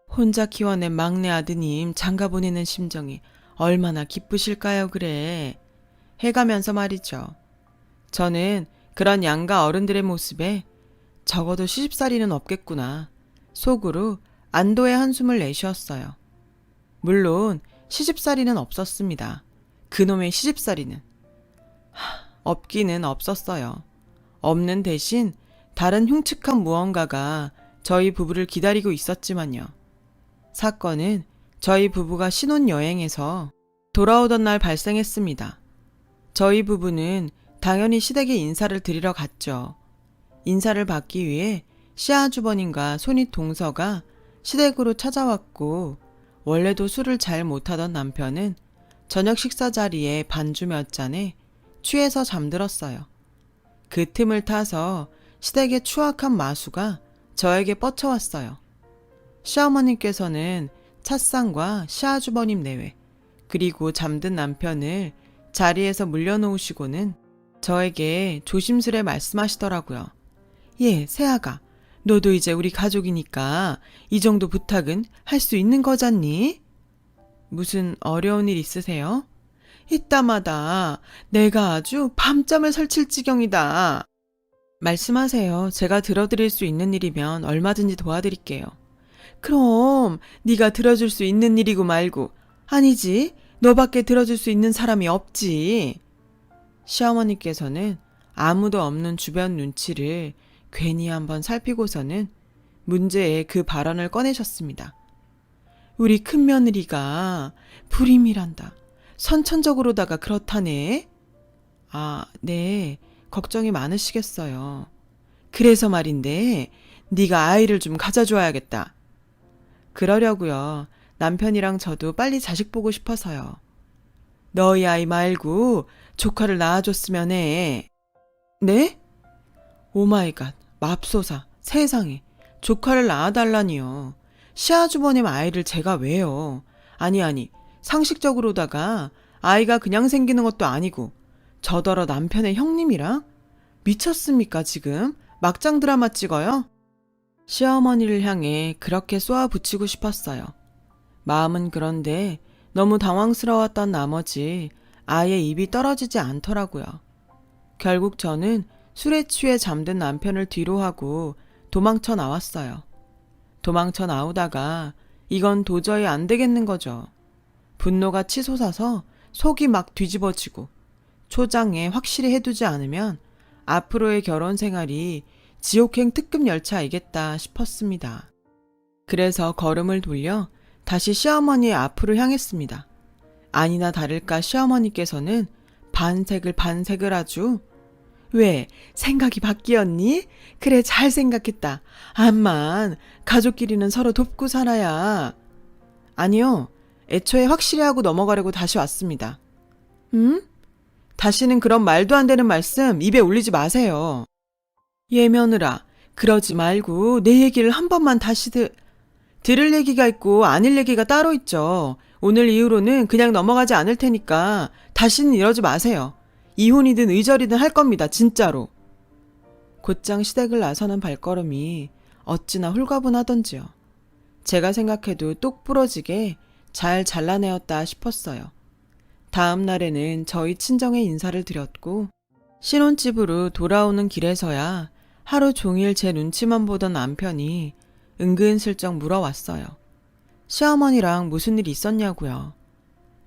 S1: 혼자 키워낸 막내 아드님 장가 보내는 심정이 얼마나 기쁘실까요, 그래. 해가면서 말이죠. 저는 그런 양가 어른들의 모습에 적어도 시집살이는 없겠구나. 속으로 안도의 한숨을 내쉬었어요. 물론 시집살이는 없었습니다. 그놈의 시집살이는. 없기는 없었어요. 없는 대신 다른 흉측한 무언가가 저희 부부를 기다리고 있었지만요. 사건은 저희 부부가 신혼여행에서 돌아오던 날 발생했습니다. 저희 부부는 당연히 시댁에 인사를 드리러 갔죠. 인사를 받기 위해 시아주버님과 손윗 동서가 시댁으로 찾아왔고 원래도 술을 잘 못하던 남편은 저녁 식사 자리에 반주 몇 잔에 취해서 잠들었어요. 그 틈을 타서 시댁의 추악한 마수가 저에게 뻗쳐왔어요. 시어머님께서는 찻상과 시아주버님 내외 그리고 잠든 남편을 자리에서 물려놓으시고는 저에게 조심스레 말씀하시더라고요. 예, 새아가, 너도 이제 우리 가족이니까 이 정도 부탁은 할 수 있는 거잖니? 무슨 어려운 일 있으세요? 이따마다 내가 아주 밤잠을 설칠 지경이다. 말씀하세요. 제가 들어드릴 수 있는 일이면 얼마든지 도와드릴게요. 그럼 네가 들어줄 수 있는 일이고 말고. 아니지, 너밖에 들어줄 수 있는 사람이 없지. 시어머니께서는 아무도 없는 주변 눈치를 괜히 한번 살피고서는 문제의 그 발언을 꺼내셨습니다. 우리 큰며느리가 불임이란다. 선천적으로다가 그렇다네. 아, 네. 걱정이 많으시겠어요. 그래서 말인데 네가 아이를 좀 가져줘야겠다. 그러려고요. 남편이랑 저도 빨리 자식 보고 싶어서요. 너희 아이 말고 조카를 낳아줬으면 해. 네? 오마이갓, 맙소사, 세상에. 조카를 낳아달라니요. 시아주버님 아이를 제가 왜요? 아니, 상식적으로다가 아이가 그냥 생기는 것도 아니고 저더러 남편의 형님이랑? 미쳤습니까 지금? 막장 드라마 찍어요? 시어머니를 향해 그렇게 쏘아붙이고 싶었어요. 마음은 그런데 너무 당황스러웠던 나머지 아예 입이 떨어지지 않더라고요. 결국 저는 술에 취해 잠든 남편을 뒤로하고 도망쳐 나왔어요. 도망쳐 나오다가 이건 도저히 안 되겠는 거죠. 분노가 치솟아서 속이 막 뒤집어지고 초장에 확실히 해두지 않으면 앞으로의 결혼 생활이 지옥행 특급 열차이겠다 싶었습니다. 그래서 걸음을 돌려 다시 시어머니의 앞으로 향했습니다. 아니나 다를까 시어머니께서는 반색을 아주 왜 생각이 바뀌었니? 그래 잘 생각했다. 암만 가족끼리는 서로 돕고 살아야. 아니요. 애초에 확실히 하고 넘어가려고 다시 왔습니다. 다시는 그런 말도 안 되는 말씀 입에 올리지 마세요. 예며느라 그러지 말고 내 얘기를 한 번만 다시 들을 얘기가 있고 아닐 얘기가 따로 있죠. 오늘 이후로는 그냥 넘어가지 않을 테니까 다시는 이러지 마세요. 이혼이든 의절이든 할 겁니다. 진짜로. 곧장 시댁을 나서는 발걸음이 어찌나 홀가분하던지요. 제가 생각해도 똑 부러지게 잘 잘라내었다 싶었어요. 다음 날에는 저희 친정에 인사를 드렸고 신혼집으로 돌아오는 길에서야 하루 종일 제 눈치만 보던 남편이 은근슬쩍 물어왔어요. 시어머니랑 무슨 일 있었냐고요.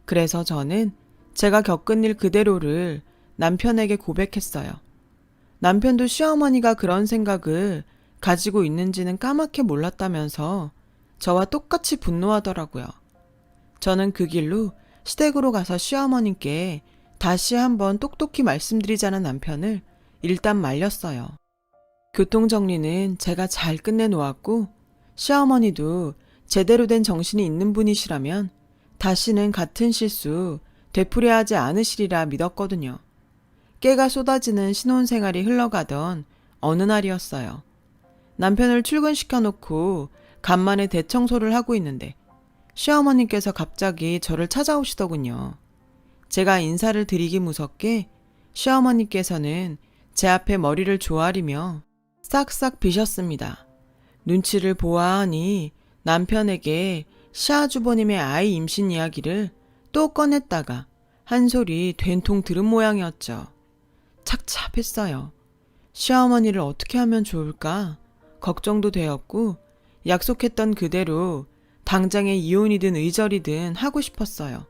S1: 그래서 저는 제가 겪은 일 그대로를 남편에게 고백했어요. 남편도 시어머니가 그런 생각을 가지고 있는지는 까맣게 몰랐다면서 저와 똑같이 분노하더라고요. 저는 그 길로 시댁으로 가서 시어머님께 다시 한번 똑똑히 말씀드리자는 남편을 일단 말렸어요. 교통정리는 제가 잘 끝내놓았고 시어머니도 제대로 된 정신이 있는 분이시라면 다시는 같은 실수 되풀이하지 않으시리라 믿었거든요. 깨가 쏟아지는 신혼생활이 흘러가던 어느 날이었어요. 남편을 출근시켜놓고 간만에 대청소를 하고 있는데 시어머님께서 갑자기 저를 찾아오시더군요. 제가 인사를 드리기 무섭게 시어머님께서는 제 앞에 머리를 조아리며 싹싹 비셨습니다. 눈치를 보아하니 남편에게 시아주버님의 아이 임신 이야기를 또 꺼냈다가 한 소리 된통 들은 모양이었죠. 착잡했어요. 시어머니를 어떻게 하면 좋을까 걱정도 되었고 약속했던 그대로 당장에 이혼이든 의절이든 하고 싶었어요.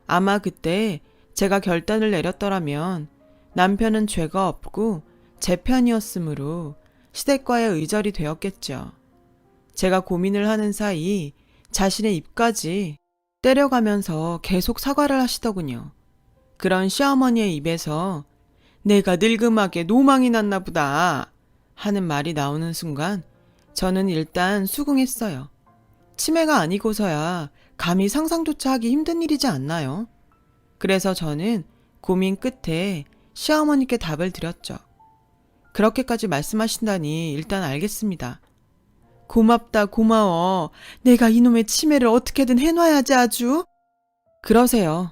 S1: 아마 그때 제가 결단을 내렸더라면 남편은 죄가 없고 제 편이었으므로 시댁과의 의절이 되었겠죠. 제가 고민을 하는 사이 자신의 입까지 때려가면서 계속 사과를 하시더군요. 그런 시어머니의 입에서 내가 늙음하게 노망이 났나 보다 하는 말이 나오는 순간 저는 일단 수긍했어요. 치매가 아니고서야 감히 상상조차 하기 힘든 일이지 않나요? 그래서 저는 고민 끝에 시어머니께 답을 드렸죠. 그렇게까지 말씀하신다니 일단 알겠습니다. 고맙다 고마워. 내가 이놈의 치매를 어떻게든 해놔야지 아주. 그러세요.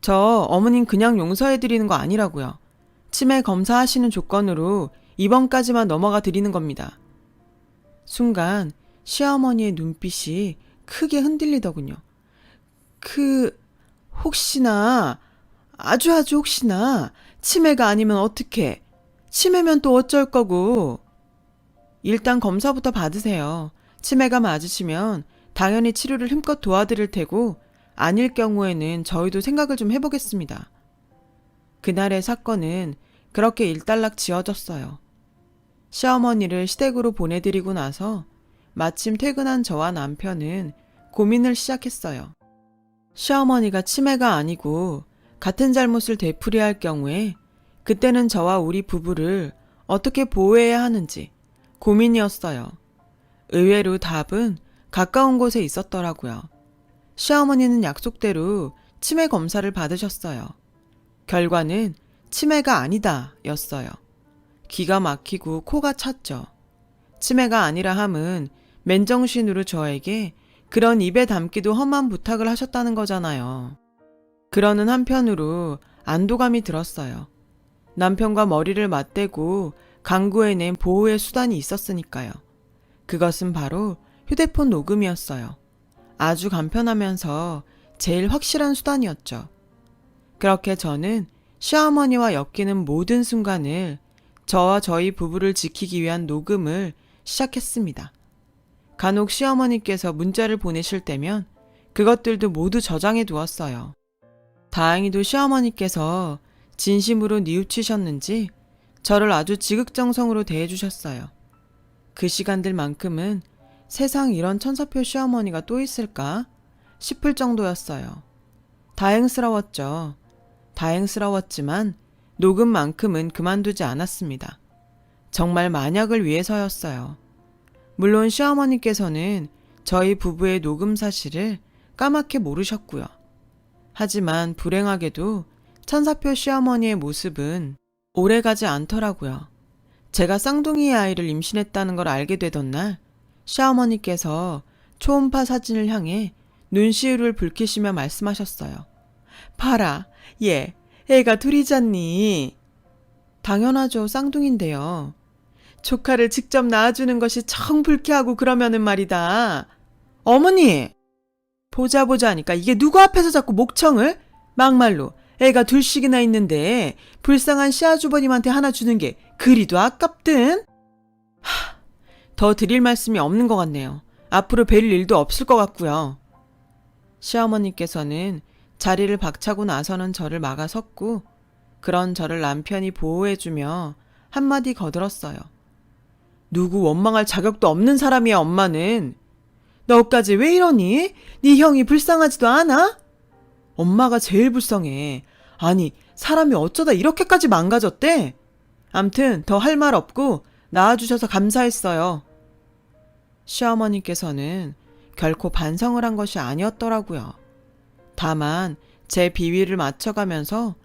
S1: 저 어머님 그냥 용서해드리는 거 아니라고요. 치매 검사하시는 조건으로 입원까지만 넘어가 드리는 겁니다. 순간 시어머니의 눈빛이 크게 흔들리더군요. 혹시나 아주 혹시나 치매가 아니면 어떡해. 치매면 또 어쩔 거고. 일단 검사부터 받으세요. 치매가 맞으시면 당연히 치료를 힘껏 도와드릴 테고 아닐 경우에는 저희도 생각을 좀 해보겠습니다. 그날의 사건은 그렇게 일단락 지어졌어요. 시어머니를 시댁으로 보내드리고 나서 마침 퇴근한 저와 남편은 고민을 시작했어요. 시어머니가 치매가 아니고 같은 잘못을 되풀이할 경우에 그때는 저와 우리 부부를 어떻게 보호해야 하는지 고민이었어요. 의외로 답은 가까운 곳에 있었더라고요. 시어머니는 약속대로 치매 검사를 받으셨어요. 결과는 치매가 아니다 였어요. 기가 막히고 코가 찼죠. 치매가 아니라 함은 맨정신으로 저에게 그런 입에 담기도 험한 부탁을 하셨다는 거잖아요. 그러는 한편으로 안도감이 들었어요. 남편과 머리를 맞대고 강구해낸 보호의 수단이 있었으니까요. 그것은 바로 휴대폰 녹음이었어요. 아주 간편하면서 제일 확실한 수단이었죠. 그렇게 저는 시어머니와 엮이는 모든 순간을 저와 저희 부부를 지키기 위한 녹음을 시작했습니다. 간혹 시어머니께서 문자를 보내실 때면 그것들도 모두 저장해 두었어요. 다행히도 시어머니께서 진심으로 뉘우치셨는지 저를 아주 지극정성으로 대해주셨어요. 그 시간들만큼은 세상 이런 천사표 시어머니가 또 있을까 싶을 정도였어요. 다행스러웠죠. 다행스러웠지만 녹음만큼은 그만두지 않았습니다. 정말 만약을 위해서였어요. 물론 시어머니께서는 저희 부부의 녹음 사실을 까맣게 모르셨고요. 하지만 불행하게도 천사표 시어머니의 모습은 오래가지 않더라고요. 제가 쌍둥이의 아이를 임신했다는 걸 알게 되던 날 시어머니께서 초음파 사진을 향해 눈시울을 붉히시며 말씀하셨어요. 봐라, 얘 애가 둘이잖니. 당연하죠. 쌍둥이인데요. 조카를 직접 낳아주는 것이 정 불쾌하고 그러면은 말이다. 어머니! 보자 하니까 이게 누구 앞에서 자꾸 목청을? 막말로 애가 둘씩이나 있는데 불쌍한 시아주버님한테 하나 주는 게 그리도 아깝든? 더 드릴 말씀이 없는 것 같네요. 앞으로 뵐 일도 없을 것 같고요. 시어머니께서는 자리를 박차고 나서는 저를 막아섰고 그런 저를 남편이 보호해주며 한마디 거들었어요. 누구 원망할 자격도 없는 사람이야, 엄마는. 너까지 왜 이러니? 네 형이 불쌍하지도 않아? 엄마가 제일 불쌍해. 아니, 사람이 어쩌다 이렇게까지 망가졌대? 암튼 더 할 말 없고 낳아주셔서 감사했어요. 시어머니께서는 결코 반성을 한 것이 아니었더라고요. 다만 제 비위를 맞춰가면서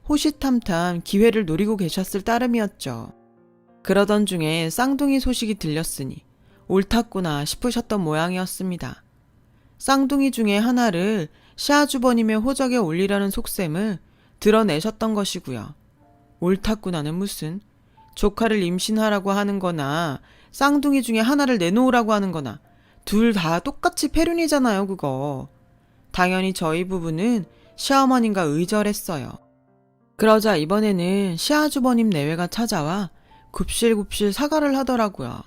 S1: 호시탐탐 기회를 노리고 계셨을 따름이었죠. 그러던 중에 쌍둥이 소식이 들렸으니 옳았구나 싶으셨던 모양이었습니다. 쌍둥이 중에 하나를 시아주버님의 호적에 올리려는 속셈을 드러내셨던 것이고요. 옳았구나는 무슨, 조카를 임신하라고 하는 거나 쌍둥이 중에 하나를 내놓으라고 하는 거나 둘 다 똑같이 폐륜이잖아요, 그거. 당연히 저희 부부는 시어머님과 의절했어요. 그러자 이번에는 시아주버님 내외가 찾아와 굽실굽실 사과를 하더라고요.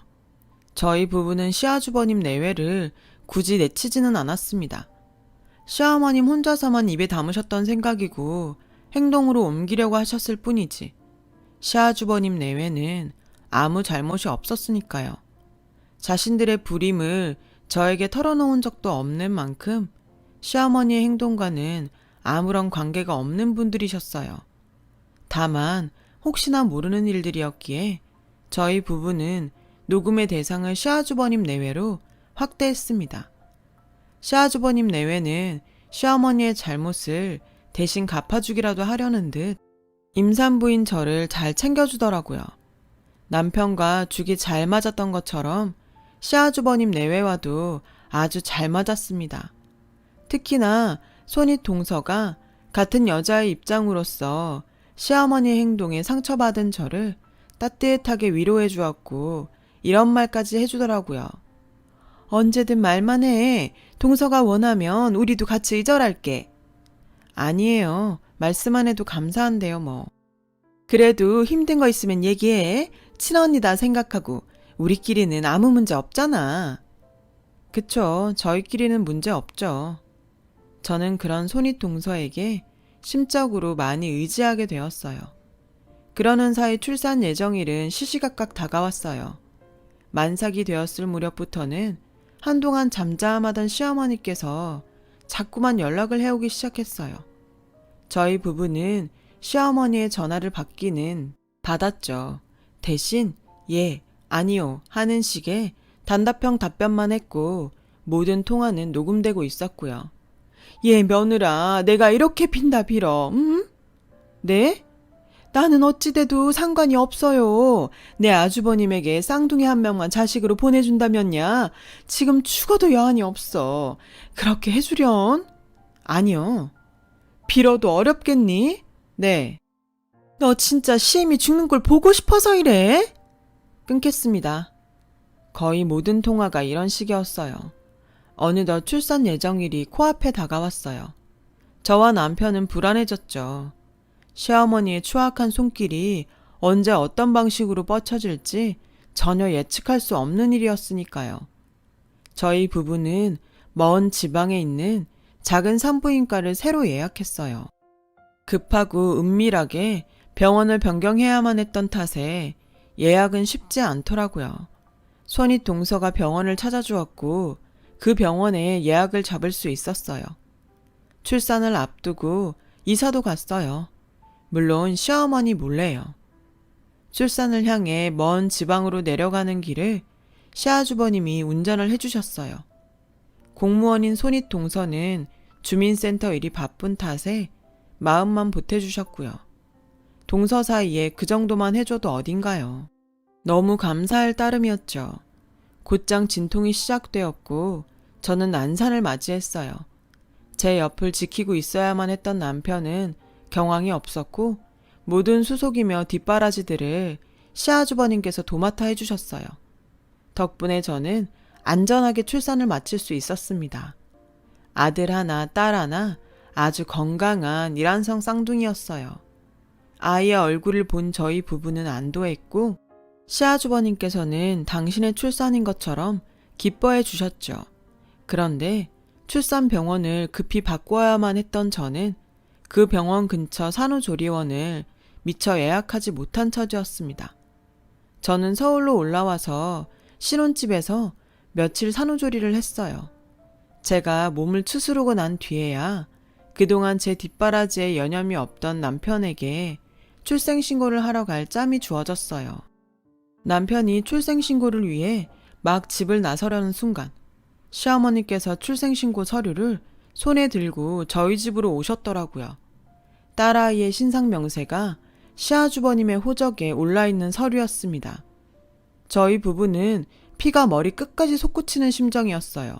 S1: 저희 부부는 시아주버님 내외를 굳이 내치지는 않았습니다. 시어머님 혼자서만 입에 담으셨던 생각이고 행동으로 옮기려고 하셨을 뿐이지 시아주버님 내외는 아무 잘못이 없었으니까요. 자신들의 불임을 저에게 털어놓은 적도 없는 만큼 시어머니의 행동과는 아무런 관계가 없는 분들이셨어요. 다만 혹시나 모르는 일들이었기에 저희 부부는 녹음의 대상을 시아주버님 내외로 확대했습니다. 시아주버님 내외는 시어머니의 잘못을 대신 갚아주기라도 하려는 듯 임산부인 저를 잘 챙겨주더라고요. 남편과 죽이 잘 맞았던 것처럼 시아주버님 내외와도 아주 잘 맞았습니다. 특히나 손윗 동서가 같은 여자의 입장으로서 시어머니의 행동에 상처받은 저를 따뜻하게 위로해 주었고 이런 말까지 해주더라고요. 언제든 말만 해. 동서가 원하면 우리도 같이 의절할게. 아니에요. 말씀만 해도 감사한데요, 뭐. 그래도 힘든 거 있으면 얘기해. 친언니다 생각하고 우리끼리는 아무 문제 없잖아. 그쵸. 저희끼리는 문제 없죠. 저는 그런 손윗 동서에게 심적으로 많이 의지하게 되었어요. 그러는 사이 출산 예정일은 시시각각 다가왔어요. 만삭이 되었을 무렵부터는 한동안 잠잠하던 시어머니께서 자꾸만 연락을 해오기 시작했어요. 저희 부부는 시어머니의 전화를 받기는 받았죠. 대신 예, 아니요 하는 식의 단답형 답변만 했고 모든 통화는 녹음되고 있었고요. 예, 며느라, 내가 이렇게 빈다 빌어. 네? 나는 어찌돼도 상관이 없어요. 내 아주버님에게 쌍둥이 한 명만 자식으로 보내준다면야 지금 죽어도 여한이 없어. 그렇게 해주련? 아니요. 빌어도 어렵겠니? 네. 너 진짜 시엠이 죽는 걸 보고 싶어서 이래? 끊겠습니다. 거의 모든 통화가 이런 식이었어요. 어느덧 출산 예정일이 코앞에 다가왔어요. 저와 남편은 불안해졌죠. 시어머니의 추악한 손길이 언제 어떤 방식으로 뻗쳐질지 전혀 예측할 수 없는 일이었으니까요. 저희 부부는 먼 지방에 있는 작은 산부인과를 새로 예약했어요. 급하고 은밀하게 병원을 변경해야만 했던 탓에 예약은 쉽지 않더라고요. 손윗 동서가 병원을 찾아주었고 그 병원에 예약을 잡을 수 있었어요. 출산을 앞두고 이사도 갔어요. 물론 시어머니 몰래요. 출산을 향해 먼 지방으로 내려가는 길을 시아주버님이 운전을 해주셨어요. 공무원인 손윗 동서는 주민센터 일이 바쁜 탓에 마음만 보태주셨고요. 동서 사이에 그 정도만 해줘도 어딘가요. 너무 감사할 따름이었죠. 곧장 진통이 시작되었고 저는 난산을 맞이했어요. 제 옆을 지키고 있어야만 했던 남편은 경황이 없었고 모든 수속이며 뒷바라지들을 시아주버님께서 도맡아 해주셨어요. 덕분에 저는 안전하게 출산을 마칠 수 있었습니다. 아들 하나, 딸 하나 아주 건강한 일란성 쌍둥이였어요. 아이의 얼굴을 본 저희 부부는 안도했고 시아주버님께서는 당신의 출산인 것처럼 기뻐해 주셨죠. 그런데 출산 병원을 급히 바꿔야만 했던 저는 그 병원 근처 산후조리원을 미처 예약하지 못한 처지였습니다. 저는 서울로 올라와서 신혼집에서 며칠 산후조리를 했어요. 제가 몸을 추스르고 난 뒤에야 그동안 제 뒷바라지에 여념이 없던 남편에게 출생신고를 하러 갈 짬이 주어졌어요. 남편이 출생신고를 위해 막 집을 나서려는 순간 시어머니께서 출생신고 서류를 손에 들고 저희 집으로 오셨더라고요. 딸아이의 신상명세가 시아주버님의 호적에 올라있는 서류였습니다. 저희 부부는 피가 머리 끝까지 솟구치는 심정이었어요.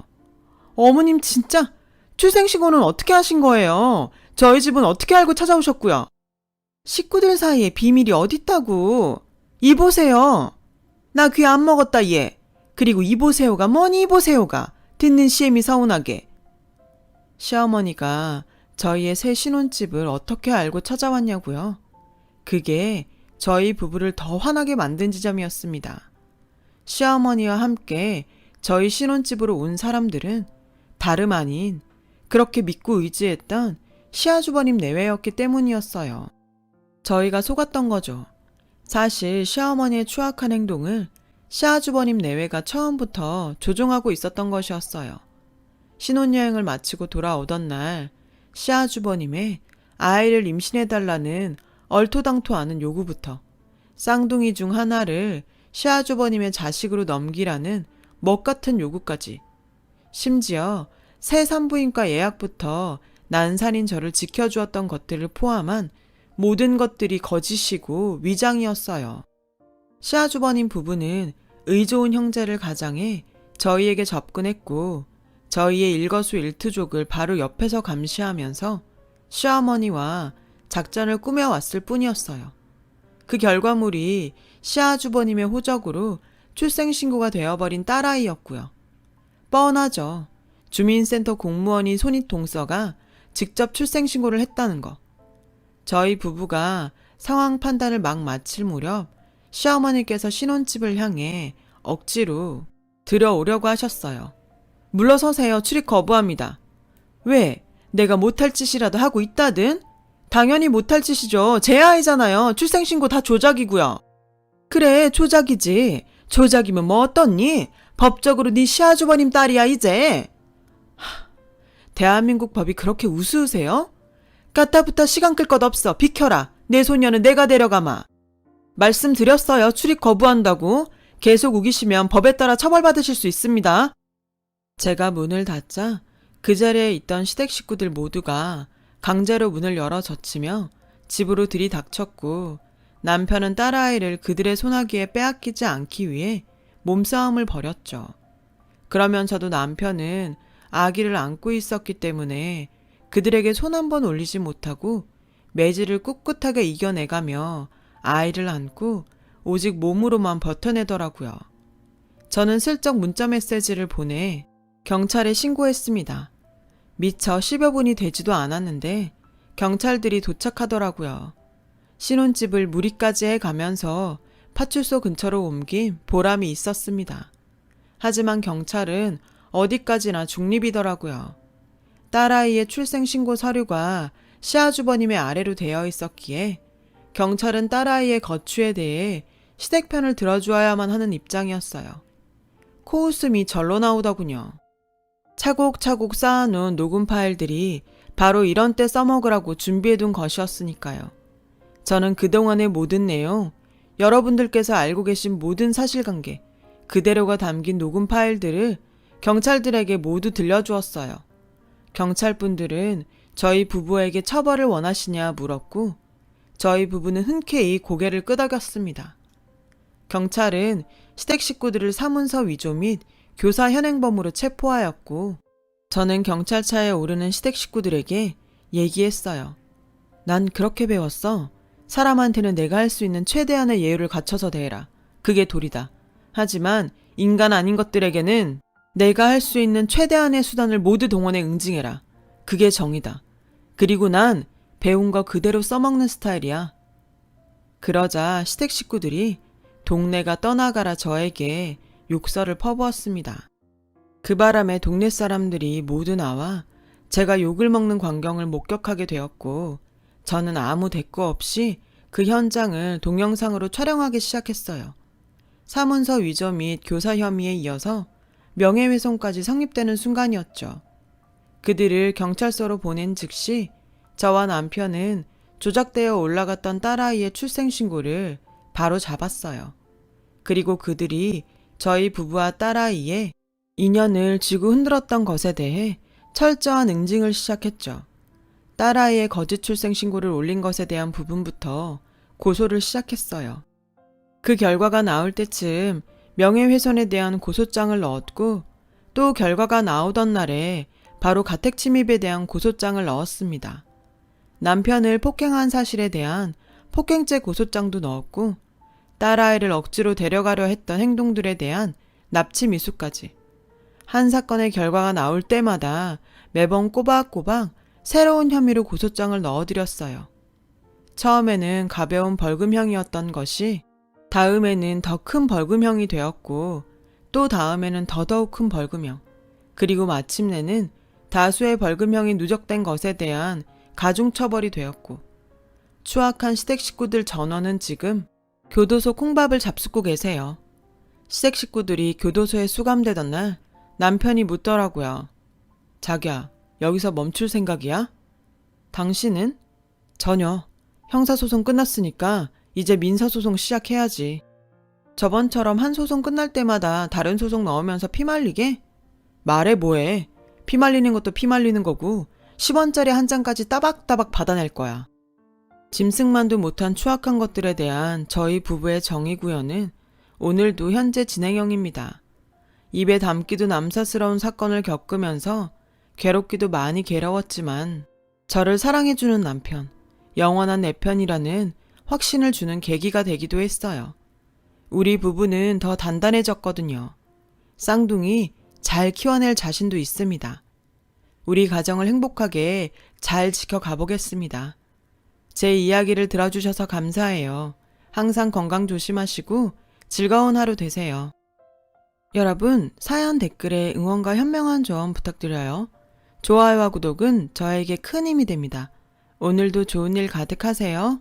S1: 어머님 진짜 출생신고는 어떻게 하신 거예요? 저희 집은 어떻게 알고 찾아오셨고요? 식구들 사이에 비밀이 어딨다고. 이보세요. 나 귀 안 먹었다 얘. 그리고 이보세요가 뭐니 이보세요가. 듣는 시엠이 서운하게. 시어머니가 저희의 새 신혼집을 어떻게 알고 찾아왔냐고요? 그게 저희 부부를 더 화나게 만든 지점이었습니다. 시어머니와 함께 저희 신혼집으로 온 사람들은 다름 아닌 그렇게 믿고 의지했던 시아주버님 내외였기 때문이었어요. 저희가 속았던 거죠. 사실 시어머니의 추악한 행동을 시아주버님 내외가 처음부터 조종하고 있었던 것이었어요. 신혼여행을 마치고 돌아오던 날 시아주버님의 아이를 임신해달라는 얼토당토 않은 요구부터 쌍둥이 중 하나를 시아주버님의 자식으로 넘기라는 먹같은 요구까지, 심지어 새 산부인과 예약부터 난산인 저를 지켜주었던 것들을 포함한 모든 것들이 거짓이고 위장이었어요. 시아주버님 부부는 의 좋은 형제를 가장해 저희에게 접근했고 저희의 일거수일투족을 바로 옆에서 감시하면서 시어머니와 작전을 꾸며왔을 뿐이었어요. 그 결과물이 시아주버님의 호적으로 출생신고가 되어버린 딸아이였고요. 뻔하죠. 주민센터 공무원이 손윗동서가 직접 출생신고를 했다는 거. 저희 부부가 상황 판단을 막 마칠 무렵 시어머니께서 신혼집을 향해 억지로 들어오려고 하셨어요. 물러서세요. 출입 거부합니다. 왜? 내가 못할 짓이라도 하고 있다든? 당연히 못할 짓이죠. 제 아이잖아요. 출생신고 다 조작이고요. 그래, 조작이지. 조작이면 뭐 어떻니? 법적으로 네 시아주버님 딸이야 이제. 대한민국 법이 그렇게 우스우세요? 까따부터 시간 끌 것 없어. 비켜라. 내 소녀는 내가 데려가마. 말씀드렸어요. 출입 거부한다고. 계속 우기시면 법에 따라 처벌받으실 수 있습니다. 제가 문을 닫자 그 자리에 있던 시댁 식구들 모두가 강제로 문을 열어 젖히며 집으로 들이닥쳤고 남편은 딸아이를 그들의 소나기에 빼앗기지 않기 위해 몸싸움을 벌였죠. 그러면서도 남편은 아기를 안고 있었기 때문에 그들에게 손 한 번 올리지 못하고 매질을 꿋꿋하게 이겨내가며 아이를 안고 오직 몸으로만 버텨내더라고요. 저는 슬쩍 문자 메시지를 보내 경찰에 신고했습니다. 미처 10여 분이 되지도 않았는데 경찰들이 도착하더라고요. 신혼집을 무리까지 해가면서 파출소 근처로 옮긴 보람이 있었습니다. 하지만 경찰은 어디까지나 중립이더라고요. 딸아이의 출생신고 서류가 시아주버님의 아래로 되어 있었기에 경찰은 딸아이의 거취에 대해 시댁 편을 들어주어야만 하는 입장이었어요. 코웃음이 절로 나오더군요. 차곡차곡 쌓아놓은 녹음 파일들이 바로 이런 때 써먹으라고 준비해둔 것이었으니까요. 저는 그동안의 모든 내용, 여러분들께서 알고 계신 모든 사실관계, 그대로가 담긴 녹음 파일들을 경찰들에게 모두 들려주었어요. 경찰분들은 저희 부부에게 처벌을 원하시냐 물었고 저희 부부는 흔쾌히 고개를 끄덕였습니다. 경찰은 시댁 식구들을 사문서 위조 및 교사 현행범으로 체포하였고 저는 경찰차에 오르는 시댁 식구들에게 얘기했어요. 난 그렇게 배웠어. 사람한테는 내가 할 수 있는 최대한의 예우를 갖춰서 대해라. 그게 도리다. 하지만 인간 아닌 것들에게는 내가 할 수 있는 최대한의 수단을 모두 동원해 응징해라. 그게 정의다. 그리고 난 배운 거 그대로 써먹는 스타일이야. 그러자 시댁 식구들이 동네가 떠나가라 저에게 욕설을 퍼부었습니다. 그 바람에 동네 사람들이 모두 나와 제가 욕을 먹는 광경을 목격하게 되었고 저는 아무 대꾸 없이 그 현장을 동영상으로 촬영하기 시작했어요. 사문서 위조 및 교사 혐의에 이어서 명예훼손까지 성립되는 순간이었죠. 그들을 경찰서로 보낸 즉시 저와 남편은 조작되어 올라갔던 딸아이의 출생신고를 바로 잡았어요. 그리고 그들이 저희 부부와 딸아이의 인연을 쥐고 흔들었던 것에 대해 철저한 응징을 시작했죠. 딸아이의 거짓 출생신고를 올린 것에 대한 부분부터 고소를 시작했어요. 그 결과가 나올 때쯤 명예훼손에 대한 고소장을 넣었고 또 결과가 나오던 날에 바로 가택침입에 대한 고소장을 넣었습니다. 남편을 폭행한 사실에 대한 폭행죄 고소장도 넣었고 딸아이를 억지로 데려가려 했던 행동들에 대한 납치 미수까지. 한 사건의 결과가 나올 때마다 매번 꼬박꼬박 새로운 혐의로 고소장을 넣어드렸어요. 처음에는 가벼운 벌금형이었던 것이 다음에는 더 큰 벌금형이 되었고 또 다음에는 더더욱 큰 벌금형, 그리고 마침내는 다수의 벌금형이 누적된 것에 대한 가중처벌이 되었고 추악한 시댁 식구들 전원은 지금 교도소 콩밥을 잡숫고 계세요. 시댁 식구들이 교도소에 수감되던 날 남편이 묻더라고요. 자기야, 여기서 멈출 생각이야? 당신은? 전혀. 형사소송 끝났으니까 이제 민사소송 시작해야지. 저번처럼 한 소송 끝날 때마다 다른 소송 넣으면서 피말리게? 말해 뭐해. 피말리는 것도 피말리는 거고 10원짜리 한 장까지 따박따박 받아낼 거야. 짐승만도 못한 추악한 것들에 대한 저희 부부의 정의구현은 오늘도 현재 진행형입니다. 입에 담기도 남사스러운 사건을 겪으면서 괴롭기도 많이 괴로웠지만 저를 사랑해주는 남편, 영원한 내 편이라는 확신을 주는 계기가 되기도 했어요. 우리 부부는 더 단단해졌거든요. 쌍둥이 잘 키워낼 자신도 있습니다. 우리 가정을 행복하게 잘 지켜가 보겠습니다. 제 이야기를 들어주셔서 감사해요. 항상 건강 조심하시고 즐거운 하루 되세요. 여러분, 사연 댓글에 응원과 현명한 조언 부탁드려요. 좋아요와 구독은 저에게 큰 힘이 됩니다. 오늘도 좋은 일 가득하세요.